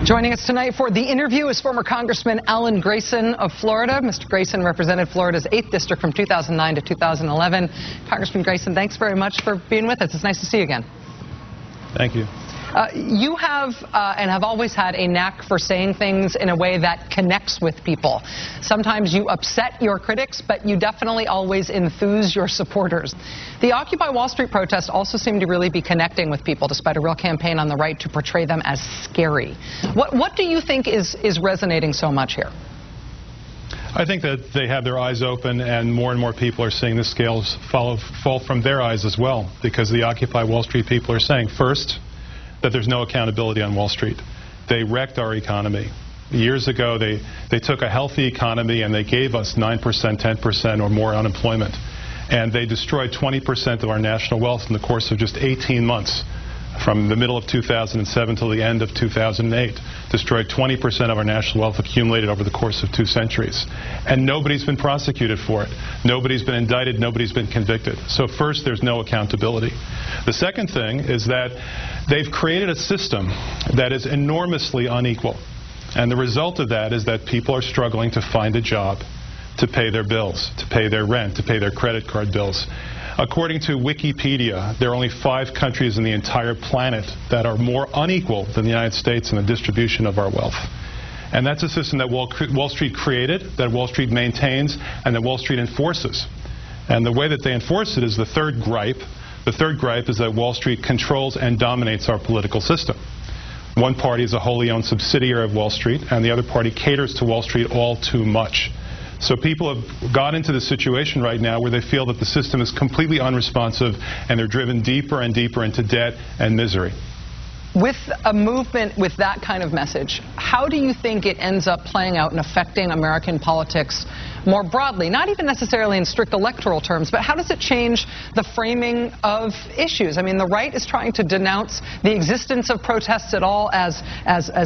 Joining us tonight for the interview is former Congressman Alan Grayson of Florida. Mr. Grayson represented Florida's 8th District from 2009 to 2011. Congressman Grayson, thanks very much for being with us. It's nice to see you again. Thank you. You have and have always had a knack for saying things in a way that connects with people. Sometimes you upset your critics, but you definitely always enthuse your supporters. The Occupy Wall Street protest also seemed to really be connecting with people, despite a real campaign on the right to portray them as scary. What do you think is resonating so much here? I think that they have their eyes open, and more people are seeing the scales fall from their eyes as well, because the Occupy Wall Street people are saying, first, that there's no accountability on Wall Street. They wrecked our economy. Years ago, they took a healthy economy and they gave us 9%, 10% or more unemployment. And they destroyed 20% of our national wealth in the course of just 18 months. From the middle of 2007 till the end of 2008, destroyed 20% of our national wealth accumulated over the course of 2 centuries. And nobody's been prosecuted for it. Nobody's been indicted. Nobody's been convicted. So first, there's no accountability. The second thing is that they've created a system that is enormously unequal. And the result of that is that people are struggling to find a job, to pay their bills, to pay their rent, to pay their credit card bills. According to Wikipedia, there are only 5 countries in the entire planet that are more unequal than the United States in the distribution of our wealth. And that's a system that Wall Street created, that Wall Street maintains, and that Wall Street enforces. And the way that they enforce it is the third gripe. The third gripe is that Wall Street controls and dominates our political system. One party is a wholly owned subsidiary of Wall Street, and the other party caters to Wall Street all too much. So people have got into the situation right now where they feel that the system is completely unresponsive, and they're driven deeper and deeper into debt and misery. With a movement with that kind of message, how do you think it ends up playing out and affecting American politics more broadly? Not even necessarily in strict electoral terms, but how does it change the framing of issues? I mean, the right is trying to denounce the existence of protests at all as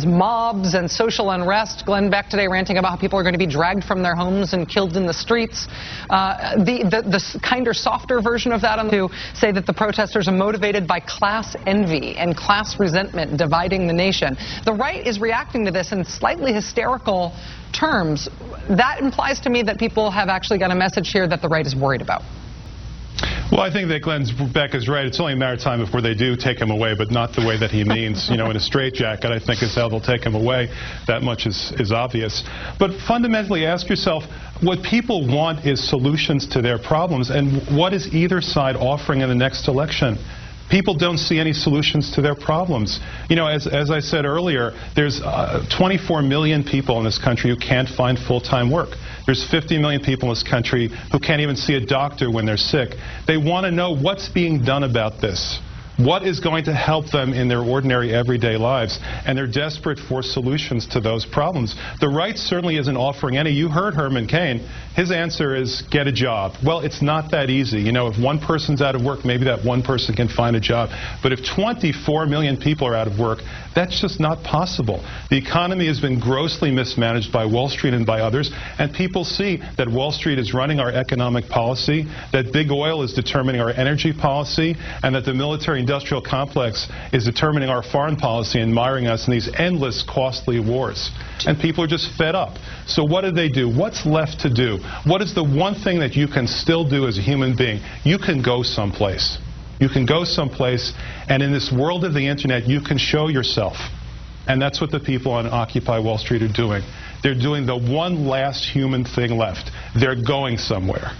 mobs and social unrest. Glenn Beck today ranting about how people are going to be dragged from their homes and killed in the streets. The kinder, softer version of that to say that the protesters are motivated by class envy and class resentment dividing the nation. The right is reacting to this in slightly hysterical terms. That implies to me that people have actually got a message here that the right is worried about. Well, I think that Glenn Beck is right. It's only a matter of time before they do take him away, but not the way that he means. You know, in a straitjacket, I think is how they'll take him away. That much is obvious. But fundamentally, ask yourself, what people want is solutions to their problems, and what is either side offering in the next election? People don't see any solutions to their problems. You know, as I said earlier, there's 24 million people in this country who can't find full-time work. There's 50 million people in this country who can't even see a doctor when they're sick. They want to know what's being done about this. What is going to help them in their ordinary everyday lives? And they're desperate for solutions to those problems. The right certainly isn't offering any. You heard Herman Cain. His answer is get a job. Well, it's not that easy. You know, if one person's out of work, maybe that one person can find a job. But if 24 million people are out of work, that's just not possible. The economy has been grossly mismanaged by Wall Street and by others, and people see that Wall Street is running our economic policy, that big oil is determining our energy policy, and that the military-industrial complex is determining our foreign policy and miring us in these endless, costly wars. And people are just fed up. So what do? What's left to do? What is the one thing that you can still do as a human being? You can go someplace. You can go someplace, and in this world of the internet, you can show yourself. And that's what the people on Occupy Wall Street are doing. They're doing the one last human thing left. They're going somewhere.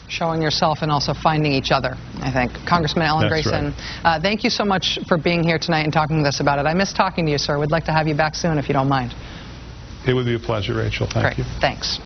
Showing yourself and also finding each other, I think. Congressman Alan Grayson, right. Thank you so much for being here tonight and talking with us about it. I miss talking to you, sir. We'd like to have you back soon if you don't mind. It would be a pleasure, Rachel. Thank you. Thanks.